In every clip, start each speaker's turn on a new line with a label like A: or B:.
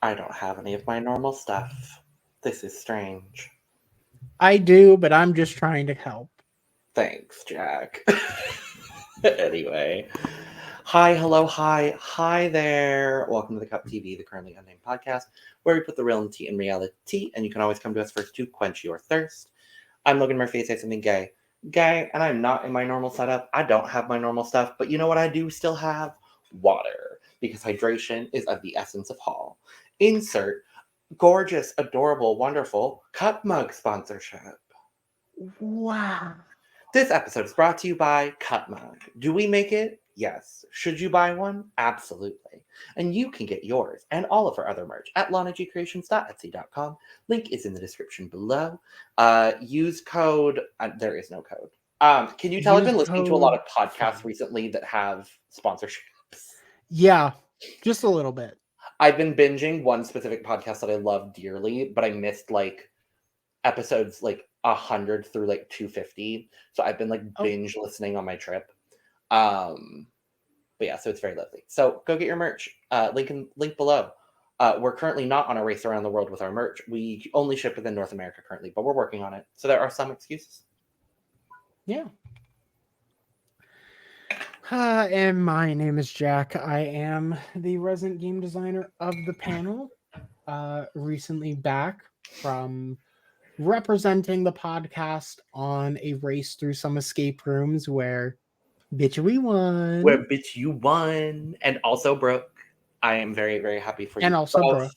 A: I don't have any of my normal stuff. This is strange.
B: I do, but I'm just trying to help.
A: Thanks, Jack. Anyway. Hi, hello, hi there. Welcome to the Cup TV, the Currently Unnamed Podcast, where we put the real in tea in reality, and you can always come to us first to quench your thirst. I'm Logan Murphy, say something gay. Gay, and I'm not in my normal setup. I don't have my normal stuff, but you know what I do still have? Water, because hydration is of the essence of all. Insert gorgeous, adorable, wonderful cup mug sponsorship.
B: Wow.
A: This episode is brought to you by Cup Mug. Do we make it? Yes. Should you buy one? Absolutely. And you can get yours and all of our other merch at lanagcreations.etsy.com. Link is in the description below. Use code. There is no code. Can you tell I've been listening to a lot of podcasts recently that have sponsorships?
B: Yeah, just a little bit.
A: I've been binging one specific podcast that I love dearly, but I missed like episodes like 100 through like 250. So I've been like binge listening on my trip. But yeah, so it's very lovely. So go get your merch. Link below. We're currently not on a race around the world with our merch. We only ship within North America currently, but we're working on it. So there are some excuses.
B: Yeah. And my name is Jack. I am the resident game designer of the panel. Recently back from representing the podcast on a race through some escape rooms where bitch we won.
A: Where bitch you won. And also Brooke. I am very, very happy for you.
B: And also Brooke.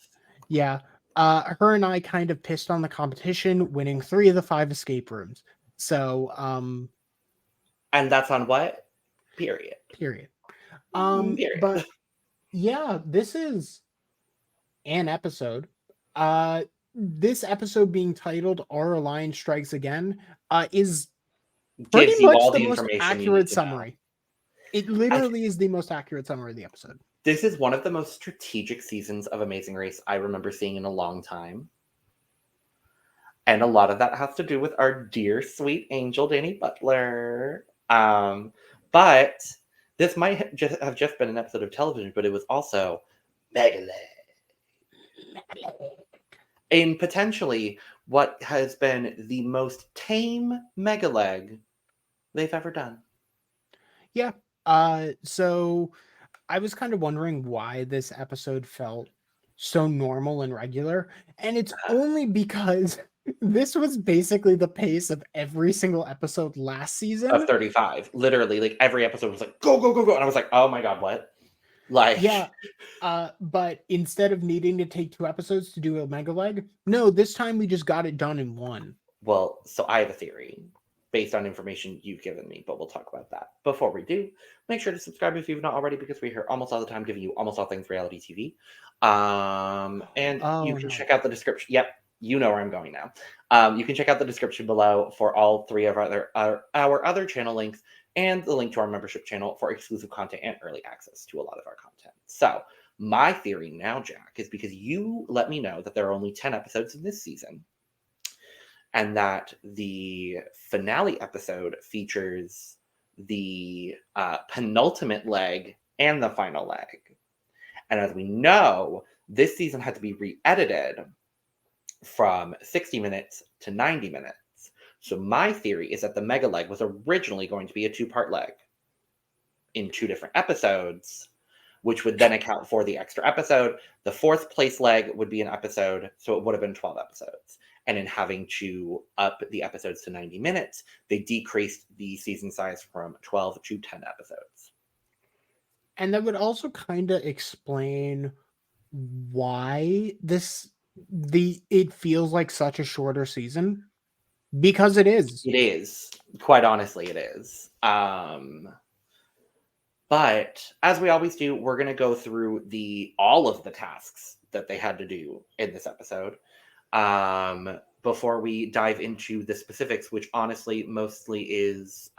B: Yeah. Her and I kind of pissed on the competition, winning 3 of the 5 escape rooms. So
A: and that's on what? Period.
B: But yeah, this is an episode. This episode being titled Our Alliance Strikes Again is pretty much the most accurate summary. It literally is the most accurate summary of the episode.
A: This is one of the most strategic seasons of Amazing Race I remember seeing in a long time. And a lot of that has to do with our dear, sweet angel, Danny Butler. But this might have just been an episode of television, but it was also mega leg. In potentially what has been the most tame mega leg they've ever done.
B: Yeah. So I was kind of wondering why this episode felt so normal and regular. And it's only because this was basically the pace of every single episode last season.
A: Of 35. Literally, like every episode was like, go, go, go, go. And I was like, oh my God, what? Like,
B: yeah. But instead of needing to take 2 episodes to do a mega leg, no, this time we just got it done in 1.
A: Well, so I have a theory based on information you've given me, but we'll talk about that. Before we do, make sure to subscribe if you've not already, because we're here almost all the time giving you almost all things reality TV. And you can check out the description. Yep, you know where I'm going now. You can check out the description below for all 3 of our other channel links and the link to our membership channel for exclusive content and early access to a lot of our content. So my theory now, Jack, is because you let me know that there are only 10 episodes in this season, and that the finale episode features the penultimate leg and the final leg. And as we know, this season had to be re-edited from 60 minutes to 90 minutes. So my theory is that the mega leg was originally going to be a 2-part leg in 2 different episodes, which would then account for the extra episode. The 4th place leg would be an episode, so it would have been 12 episodes. And in having to up the episodes to 90 minutes, they decreased the season size from 12 to 10 episodes.
B: And that would also kind of explain why it feels like such a shorter season, because it is.
A: It is. Quite honestly, it is. But as we always do, we're going to go through all of the tasks that they had to do in this episode before we dive into the specifics, which honestly mostly is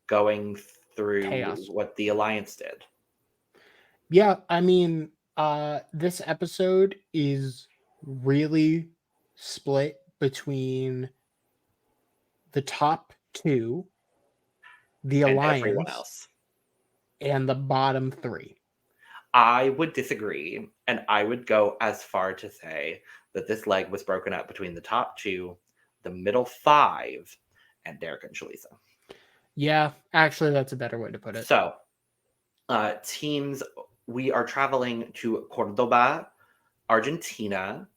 A: going through
B: Chaos.
A: what the Alliance did.
B: Yeah, I mean, this episode is really split between the top two, the
A: And everyone
B: Alliance,
A: else.
B: and the bottom three.
A: I would disagree, and I would go as far to say that this leg was broken up between the top two, the middle five, and Derek and Shalisa.
B: Yeah, actually, that's a better way to put it.
A: So, teams, we are traveling to Cordoba, Argentina.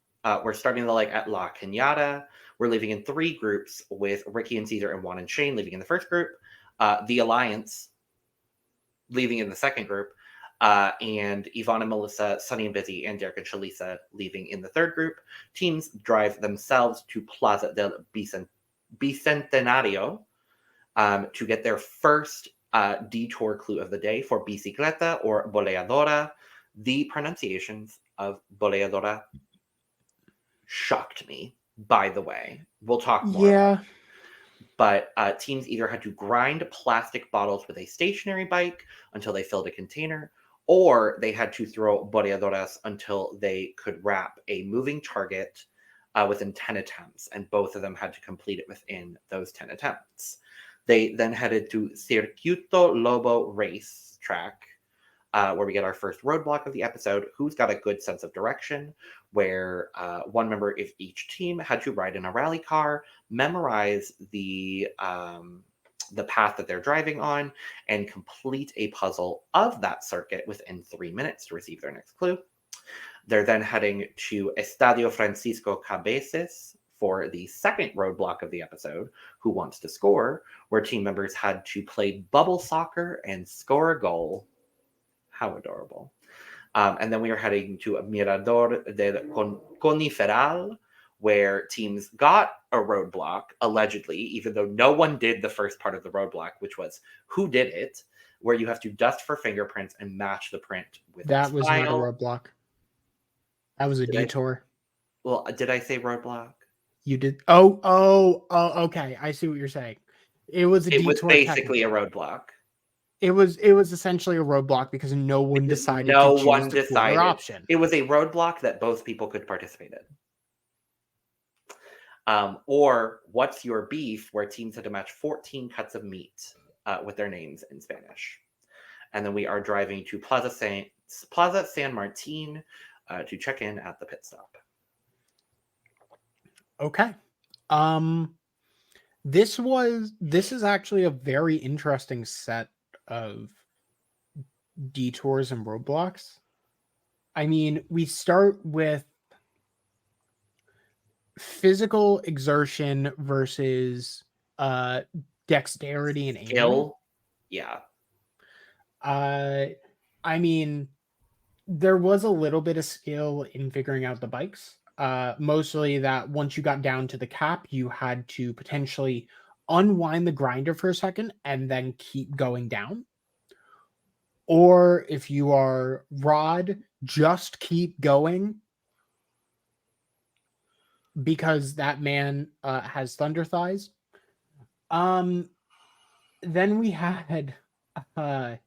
A: We're starting the leg at La Cañada. We're leaving in 3 groups with Ricky and Caesar and Juan and Shane leaving in the first group. The Alliance leaving in the second group. And Yvonne and Melissa, Sunny and Busy, and Derek and Shalisa leaving in the third group. Teams drive themselves to Plaza del Bicentenario to get their first detour clue of the day for bicicleta or boleadora. The pronunciations of boleadora shocked me, by the way. We'll talk more about it. But teams either had to grind plastic bottles with a stationary bike until they filled a container, or they had to throw boleadoras until they could wrap a moving target within 10 attempts, and both of them had to complete it within those 10 attempts. They then headed to Circuito Lobo race track, where we get our first roadblock of the episode, Who's Got a Good Sense of Direction, where one member of each team had to ride in a rally car, memorize the path that they're driving on, and complete a puzzle of that circuit within 3 minutes to receive their next clue. They're then heading to Estadio Francisco Cabezas for the second roadblock of the episode, Who Wants to Score, where team members had to play bubble soccer and score a goal. How adorable. And then we are heading to Mirador del Coniferal, where teams got a roadblock, allegedly, even though no one did the first part of the roadblock, which was who did it, where you have to dust for fingerprints and match the print with
B: That was not a
A: style.
B: roadblock. That was a detour.
A: Did I say roadblock?
B: You did. Oh, okay. I see what you're saying. It was a detour.
A: It was basically a roadblock.
B: It was essentially a roadblock because no one decided to choose the cooler option.
A: It was a roadblock that both people could participate in. Or What's Your Beef, where teams had to match 14 cuts of meat with their names in Spanish. And then we are driving to Plaza San Martin to check in at the pit stop.
B: Okay. This is actually a very interesting set of detours and roadblocks. I mean, we start with physical exertion versus dexterity and
A: skill.
B: Yeah. I mean, there was a little bit of skill in figuring out the bikes. Mostly that once you got down to the cap, you had to potentially unwind the grinder for a second and then keep going down. Or if you are Rod, just keep going because that man has thunder thighs. Then we had God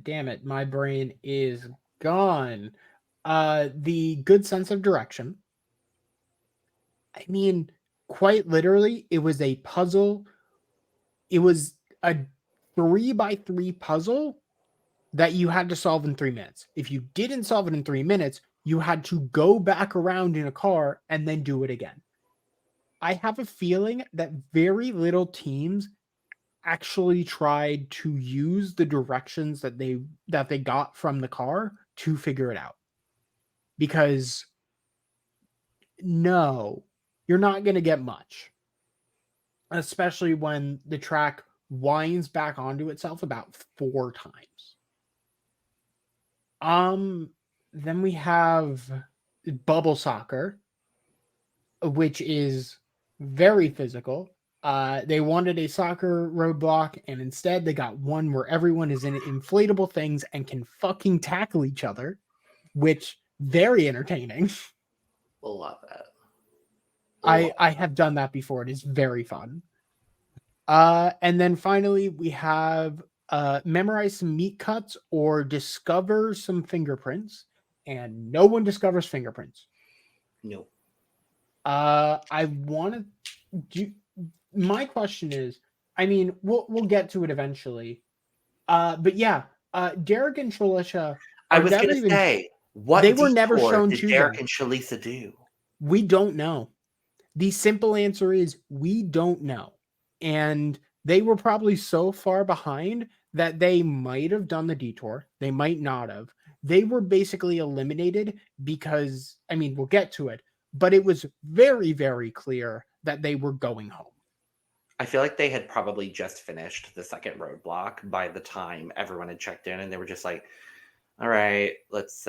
B: damn it, my brain is gone. The good sense of direction. I mean, quite literally, it was a puzzle. It was a 3x3 puzzle that you had to solve in 3 minutes. If you didn't solve it in 3 minutes, you had to go back around in a car and then do it again. I have a feeling that very little teams actually tried to use the directions that they got from the car to figure it out. Because no, you're not going to get much. Especially when the track winds back onto itself about 4 times. Then we have bubble soccer, which is very physical. They wanted a soccer roadblock, and instead they got one where everyone is in inflatable things and can fucking tackle each other, which very entertaining.
A: We'll love that.
B: I have done that before. It is very fun. And then finally, we have memorize some meat cuts or discover some fingerprints. And no one discovers fingerprints.
A: Nope.
B: I want to do. My question is, I mean, we'll get to it eventually. But yeah, Derek and Tralisha
A: I
B: are
A: was
B: never
A: gonna
B: even.
A: say,
B: They
A: what
B: were never
A: detour
B: shown
A: did Derek
B: choosing.
A: and Shalisa do?
B: We don't know. The simple answer is we don't know. And they were probably so far behind that they might have done the detour. They might not have. They were basically eliminated because, I mean, we'll get to it, but it was very, very clear that they were going home.
A: I feel like they had probably just finished the second roadblock by the time everyone had checked in, and they were just like, "All right, let's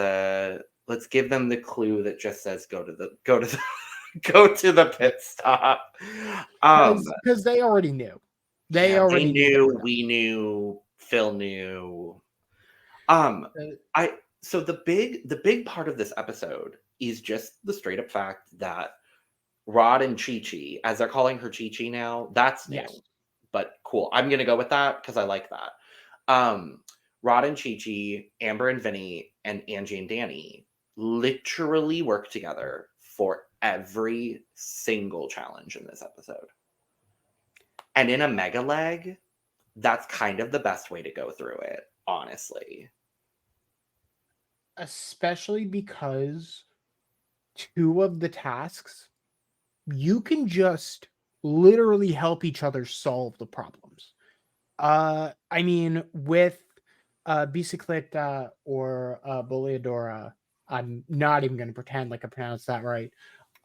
A: give them the clue that just says go to the go to the pit stop."
B: Because they already knew. They
A: Yeah, they
B: already knew they were
A: knew,
B: done.
A: we knew, Phil knew.
B: Uh,
A: So the big part of this episode is just the straight up fact that Rod and Chi Chi, as they're calling her Chi Chi now, that's new.
B: yes.
A: But cool. I'm gonna go with that because I like that. Um, Rod and Chi Chi, Amber and Vinny, and Angie and Danny literally work together for every single challenge in this episode. And in a mega leg, that's kind of the best way to go through it, honestly.
B: Especially because two of the tasks, you can just literally help each other solve the problems. I mean, with Bicicleta or Boleadora, I'm not even going to pretend like I pronounced that right.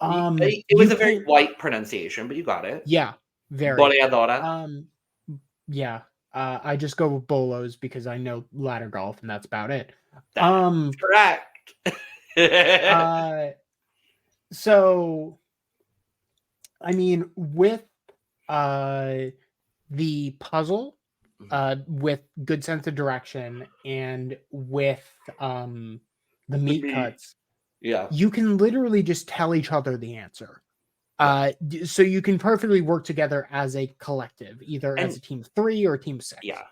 A: It was
B: You
A: a very
B: can,
A: white pronunciation, but you got it.
B: yeah, very.
A: Boleadora.
B: Um, yeah, I just go with Bolos because I know ladder golf and that's about it.
A: That's correct.
B: Uh, so I mean, with uh the puzzle, with good sense of direction and with the meat cuts,
A: Yeah.
B: you can literally just tell each other the answer.
A: Yeah.
B: So you can perfectly work together as a collective, either as
A: And
B: a team 3 or team 6.
A: yeah.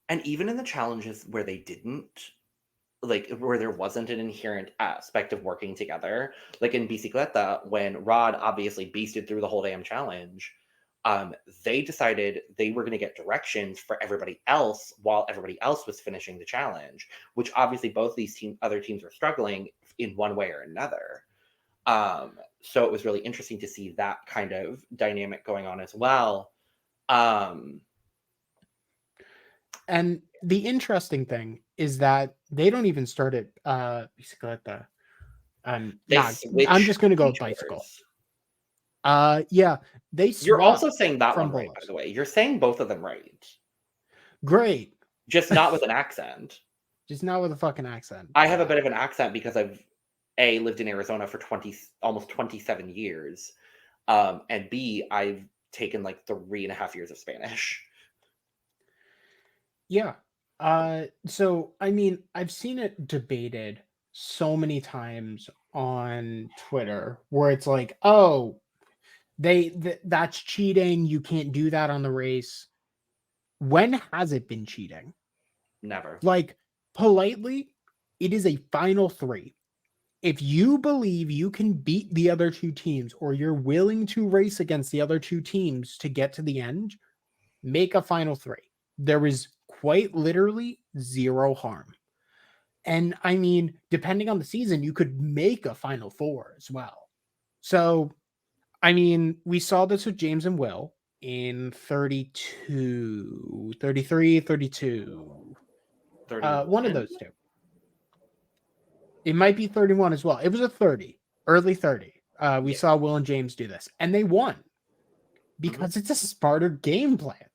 A: And even in the challenges where they didn't, like, where there wasn't an inherent aspect of working together, like in Bicicleta, when Rod obviously beasted through the whole damn challenge, they decided they were going to get directions for everybody else while everybody else was finishing the challenge, which obviously both these other teams were struggling in one way or another. So it was really interesting to see that kind of dynamic going on as well.
B: And the interesting thing is that they don't even start at Bicicleta. I'm just going to go with bicycle. Yeah, they
A: You're also
B: swapped
A: saying that
B: from
A: one right, by
B: Bolos.
A: the way. You're saying both of them right.
B: Great.
A: Just not with an accent.
B: Just not with a fucking accent.
A: I have a bit of an accent because I've lived in Arizona for almost 27 years. And B, I've taken like 3.5 years of Spanish.
B: Yeah. So I mean, I've seen it debated so many times on Twitter where it's like, oh, that's cheating. You can't do that on the race. When has it been cheating?
A: Never.
B: Like, politely, it is a final 3. If you believe you can beat the other 2 teams or you're willing to race against the other 2 teams to get to the end, make a final 3. There is quite literally zero harm. And I mean, depending on the season, you could make a final 4 as well. So, I mean, we saw this with James and Will in 32, 33, 32.
A: 31.
B: One of those two. It might be 31 as well. It was a 30, early 30. We
A: Yeah.
B: saw Will and James do this, and they won because it's a smarter game plan.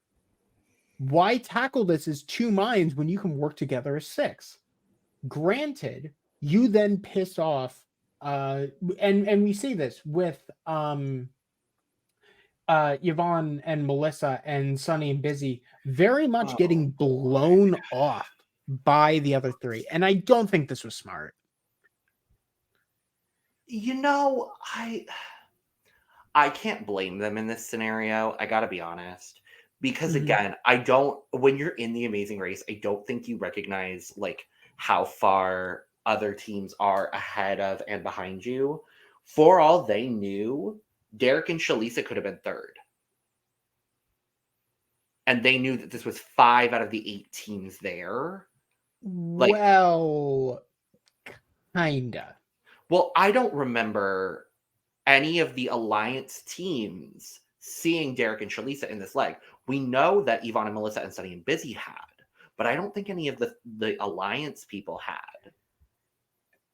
B: Why tackle this as 2 minds when you can work together as 6? Granted, you then piss off, and we see this with Yvonne and Melissa and Sunny and Busy very much getting blown off by the other 3, and I don't think this was smart.
A: You know, I can't blame them in this scenario. I gotta be honest, Because
B: Mhm.
A: again, when you're in the Amazing Race, I don't think you recognize like how far other teams are ahead of and behind you. For all they knew, Derek and Shalisa could have been third. And they knew that this was 5 out of the 8 teams there. Like,
B: Well, kinda.
A: well, I don't remember any of the Alliance teams seeing Derek and Shalisa in this leg. We know that Yvonne and Melissa and Sunny and Busy had, but I don't think any of the Alliance people had.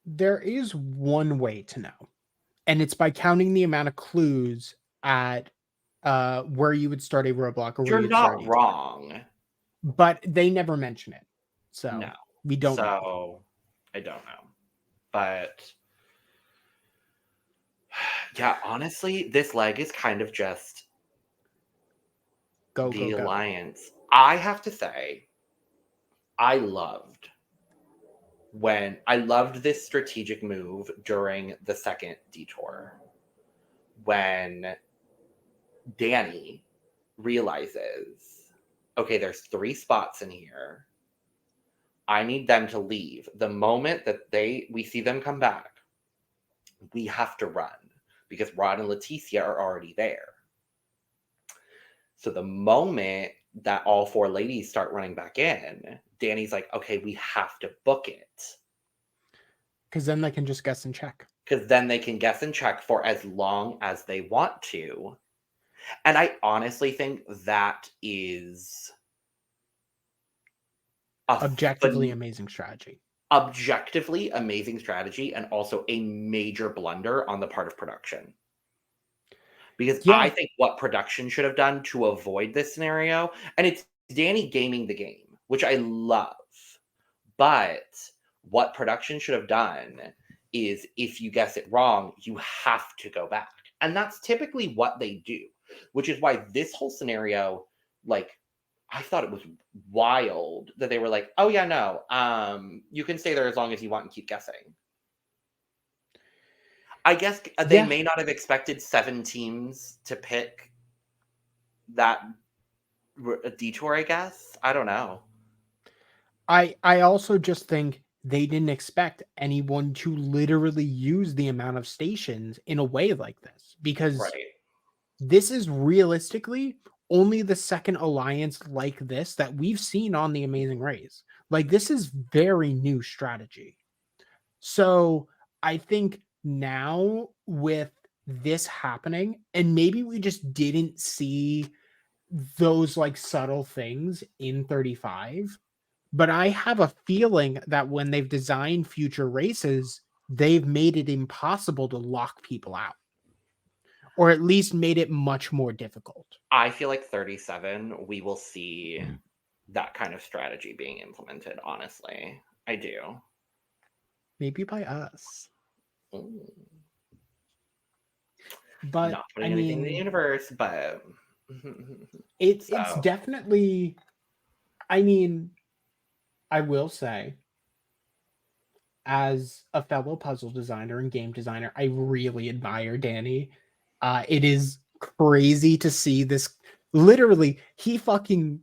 B: There is one way to know, and it's by counting the amount of clues at where you would start a roadblock or where
A: You're
B: you'd start a
A: not
B: detour.
A: wrong.
B: But they never mention it.
A: No.
B: So we don't know.
A: So I don't know. But yeah, honestly, this leg is kind of just
B: Go,
A: the
B: go, go.
A: Alliance. I have to say, I loved this strategic move during the second detour when Danny realizes, okay, there's 3 spots in here. I need them to leave. The moment that we see them come back, we have to run because Rod and Leticia are already there. So the moment that all 4 ladies start running back in, Danny's like, okay, we have to book it.
B: Because then they can just guess and check.
A: Because then they can guess and check for as long as they want to. And I honestly think that is
B: Objectively amazing strategy.
A: Objectively amazing strategy, and also a major blunder on the part of production. Because I think what production should have done to avoid this scenario, and it's Danny gaming the game, which I love, but what production should have done is if you guess it wrong, you have to go back. And that's typically what they do, which is why this whole scenario, like, I thought it was wild that they were like, oh yeah, no, you can stay there as long as you want and keep guessing. I guess they may not have expected 7 teams to pick that detour, I guess. I don't know.
B: I also just think they didn't expect anyone to literally use the amount of stations in a way like this, because this is realistically only the second alliance like this that we've seen on the Amazing Race. Like, this is very new strategy. So I think now with this happening, and maybe we just didn't see those like subtle things in 35, but I have a feeling that when they've designed future races, they've made it impossible to lock people out, or at least made it much more difficult.
A: I feel like 37, we will see that kind of strategy being implemented, honestly. I do.
B: Maybe by us.
A: Ooh.
B: But
A: not putting anything in the universe, but
B: it's definitely, I mean, I will say, as a fellow puzzle designer and game designer, I really admire Danny. It is crazy to see this. Literally, he fucking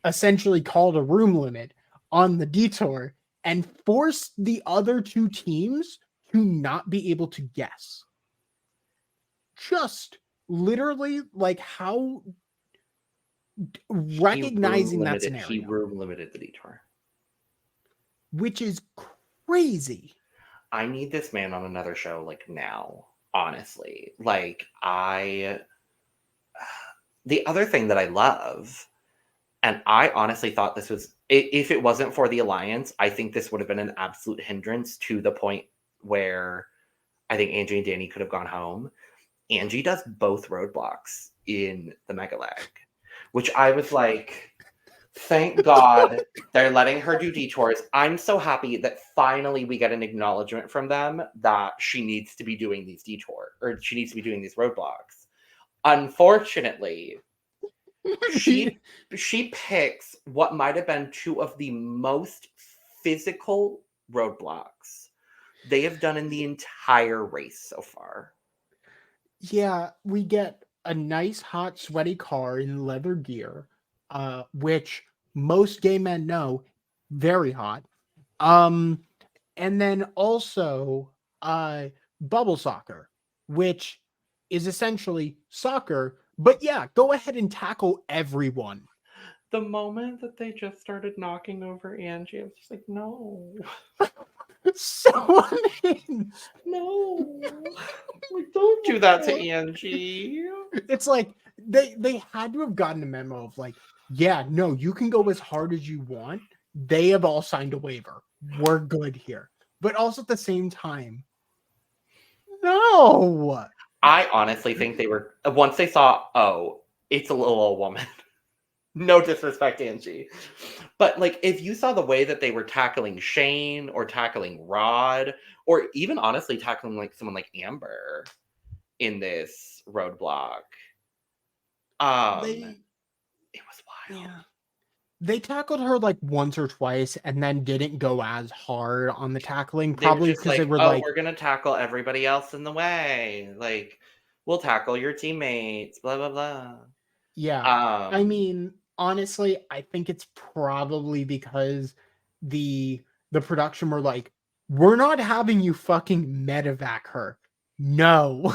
B: essentially called a room limit on the detour and forced the other 2 teams to not be able to guess. Just literally, like, how recognizing that scenario.
A: He room limited the detour.
B: Which is crazy.
A: I need this man on another show, like, now, honestly. Like, the other thing that I love, and I honestly thought this was, if it wasn't for the Alliance, I think this would have been an absolute hindrance to the point where I think Angie and Danny could have gone home. Angie does both roadblocks in the Mega Leg, which I was like, thank God they're letting her do detours. I'm so happy that finally we get an acknowledgement from them that she needs to be doing these detours, or she needs to be doing these roadblocks. Unfortunately, she picks what might have been 2 of the most physical roadblocks they have done in the entire race so far.
B: Yeah, we get a nice, hot, sweaty car in leather gear, which most gay men know, very hot. And then also bubble soccer, which is essentially soccer, but yeah, go ahead and tackle everyone.
A: The moment that they just started knocking over Angie, I was just like, no.
B: So unhinged.
A: No. Like, don't do that to Angie.
B: It's like they had to have gotten a memo of like, yeah, no, you can go as hard as you want. They have all signed a waiver. We're good here. But also at the same time, no.
A: I honestly think they were, once they saw, oh, it's a little old woman. No disrespect, Angie. But like, if you saw the way that they were tackling Shane or tackling Rod, or even honestly tackling like someone like Amber in this roadblock, it was wild.
B: Yeah. They tackled her like once or twice and then didn't go as hard on the tackling, probably because they were like,
A: we're gonna tackle everybody else in the way. Like, we'll tackle your teammates, blah blah blah.
B: yeah. I mean, honestly, I think it's probably because the production were like, we're not having you fucking medevac her. No.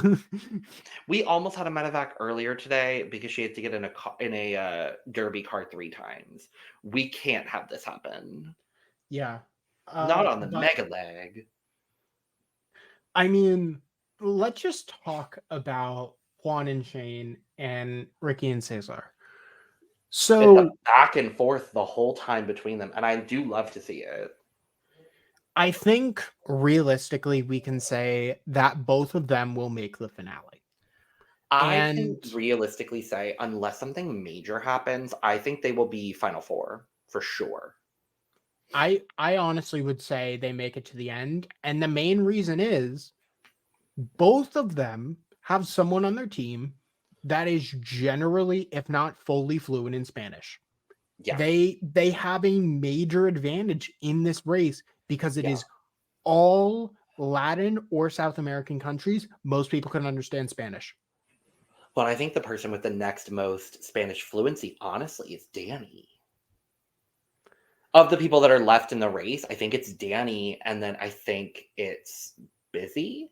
A: we almost had a medevac earlier today because she had to get in a derby car 3 times. We can't have this happen.
B: Yeah.
A: Not on the mega leg.
B: I mean, let's just talk about Juan and Shane and Ricky and Cesar. So
A: it's a back and forth the whole time between them, and I do love to see it.
B: I think realistically we can say that both of them will make the finale.
A: I can realistically say, unless something major happens, I think they will be Final Four for sure.
B: I honestly would say they make it to the end, and the main reason is both of them have someone on their team that is generally, if not fully, fluent in Spanish. Yeah. They have a major advantage in this race because it is all Latin or South American countries. Most people can understand Spanish.
A: Well, I think the person with the next most Spanish fluency, honestly, is Danny. Of the people that are left in the race, I think it's Danny, and then I think it's Busy.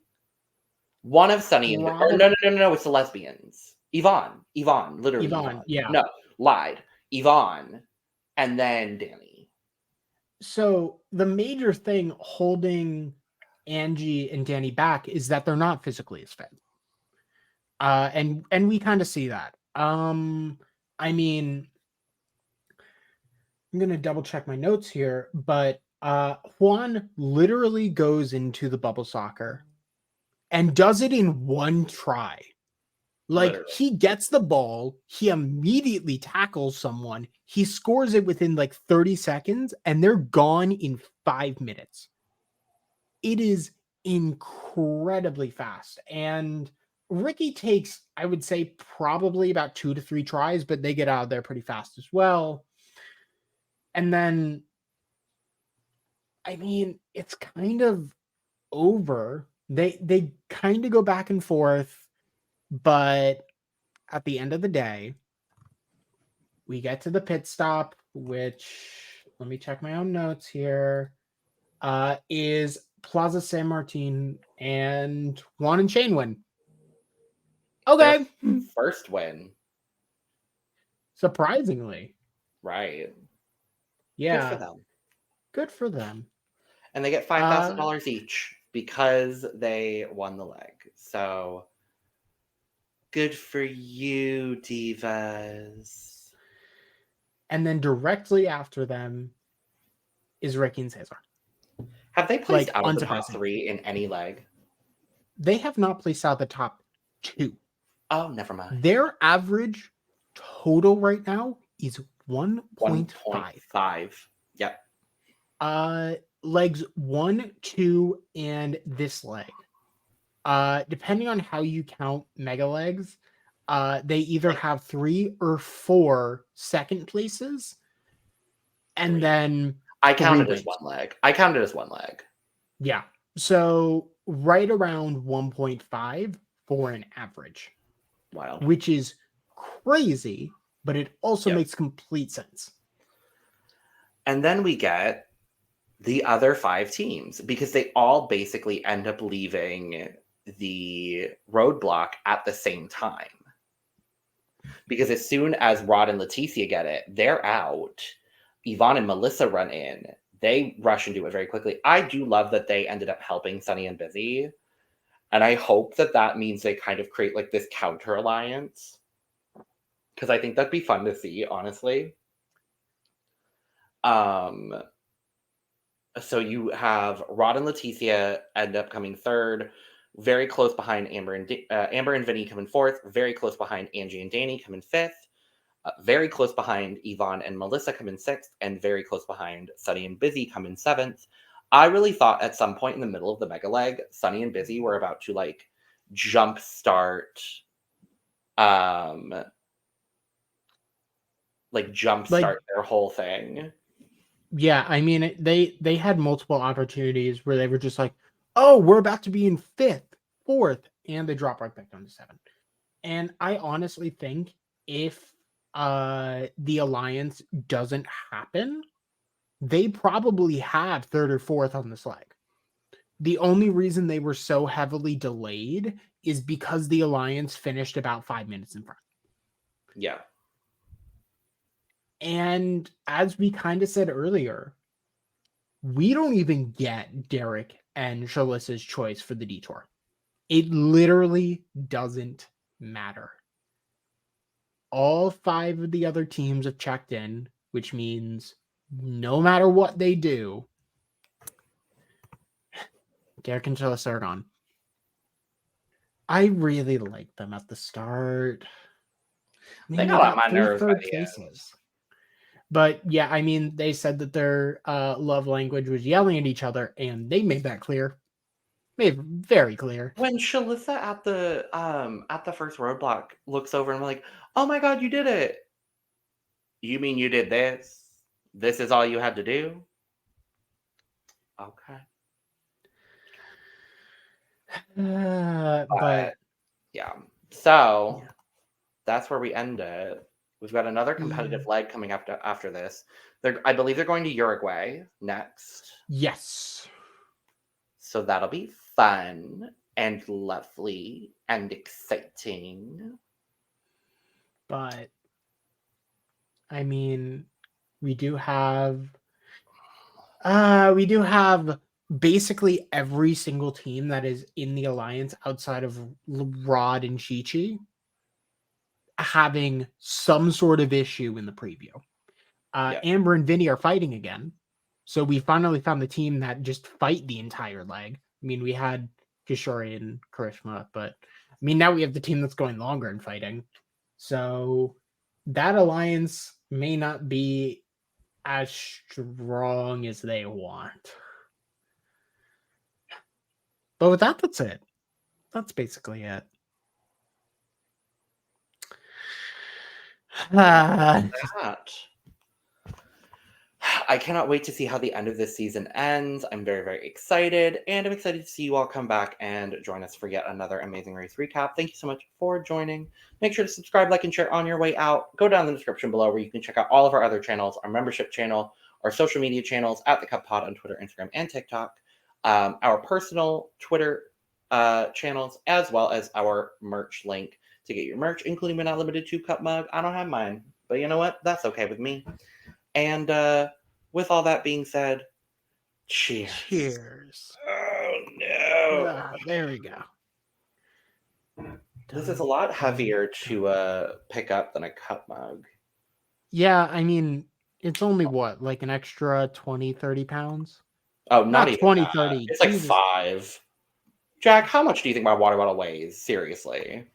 A: One of Sunny and no, it's the lesbians. Yvonne, literally Yvonne.
B: Yeah.
A: No, lied. Yvonne, and then Danny.
B: So the major thing holding Angie and Danny back is that they're not physically as fit. And we kind of see that. I mean, I'm gonna double check my notes here, but Juan literally goes into the bubble soccer and does it in one try. Like, literally. He gets the ball, he immediately tackles someone, he scores it within like 30 seconds, and they're gone in 5 minutes. It is incredibly fast. And Ricky takes, I would say, probably about 2 to 3 tries, but they get out of there pretty fast as well. And then, I mean, it's kind of over. They kind of go back and forth. But at the end of the day, we get to the pit stop, which, let me check my own notes here, is Plaza San Martin, and Juan and Shane win. Okay.
A: Their first win.
B: Surprisingly.
A: Right.
B: Yeah.
A: Good for them.
B: Good for them.
A: And they get $5,000 each because they won the leg. So... good for you, divas.
B: And then directly after them is Ricky and Cesar.
A: Have they placed out of the top 3 in any leg?
B: They have not placed out the top 2.
A: Oh, never mind.
B: Their average total right now is 1.5.
A: Yep.
B: Legs 1, 2, and this leg. Depending on how you count mega legs, they either have 3 or 4 second places, and
A: 3.
B: then
A: I counted as one leg.
B: Yeah, so right around 1.5 for an average.
A: Wild.
B: which is crazy, but it also makes complete sense.
A: And then we get the other 5 teams because they all basically end up leaving the roadblock at the same time. Because as soon as Rod and Leticia get it, they're out. Yvonne and Melissa run in. They rush into it very quickly. I do love that they ended up helping Sunny and Busy. And I hope that that means they kind of create like this counter alliance. Because I think that'd be fun to see, honestly. So you have Rod and Leticia end up coming third, very close behind Amber and Vinny coming fourth, very close behind Angie and Danny coming fifth, very close behind Yvonne and Melissa coming sixth, and very close behind Sunny and Busy coming seventh. I really thought at some point in the middle of the mega leg, Sunny and Busy were about to like jumpstart their whole thing.
B: Yeah, I mean, they had multiple opportunities where they were just like, oh, we're about to be in fifth, fourth, and they drop right back down to seventh. And I honestly think if the alliance doesn't happen, they probably have third or fourth on this leg. The only reason they were so heavily delayed is because the alliance finished about 5 minutes in front.
A: Yeah.
B: And as we kind of said earlier, we don't even get Derek and Shalissa's choice for the detour. It literally doesn't matter. All 5 of the other teams have checked in, which means no matter what they do, Derek and Shalissa are gone. I really liked them at the start.
A: They got on my nerves by the end.
B: But yeah, I mean, they said that their love language was yelling at each other, and they made that clear. Made it very clear.
A: When Shalissa at the first roadblock looks over and I'm like, oh my god, you did it. You mean you did this? This is all you had to do? Okay.
B: But
A: yeah. So that's where we end it. We've got another competitive leg coming up after this. I believe they're going to Uruguay next.
B: Yes.
A: So that'll be fun and lovely and exciting.
B: But I mean, we do have basically every single team that is in the alliance outside of Rod and Chi-Chi having some sort of issue in the preview. Amber and Vinny are fighting again. So we finally found the team that just fight the entire leg. I mean, we had Kishori and Karishma, but I mean, now we have the team that's going longer and fighting. So that alliance may not be as strong as they want. But with that, that's it. That's basically it.
A: I cannot wait to see how the end of this season ends. I'm very, very excited, and I'm excited to see you all come back and join us for yet another Amazing Race recap. Thank you so much for joining. Make sure to subscribe, like, and share on your way out. Go down in the description below where you can check out all of our other channels, our membership channel, our social media channels at The Cup Pod on Twitter, Instagram, and TikTok, our personal Twitter channels, as well as our merch link to get your merch, including but not limited to cup mug. I don't have mine, but you know what? That's okay with me. And with all that being said, cheers.
B: Cheers.
A: Oh, no.
B: There we go.
A: This is a lot heavier to pick up than a cup mug.
B: Yeah, I mean, it's only what, like an extra 20, 30 pounds?
A: Oh, not even
B: 20,
A: that.
B: 30.
A: It's like 5. Jack, how much do you think my water bottle weighs? Seriously.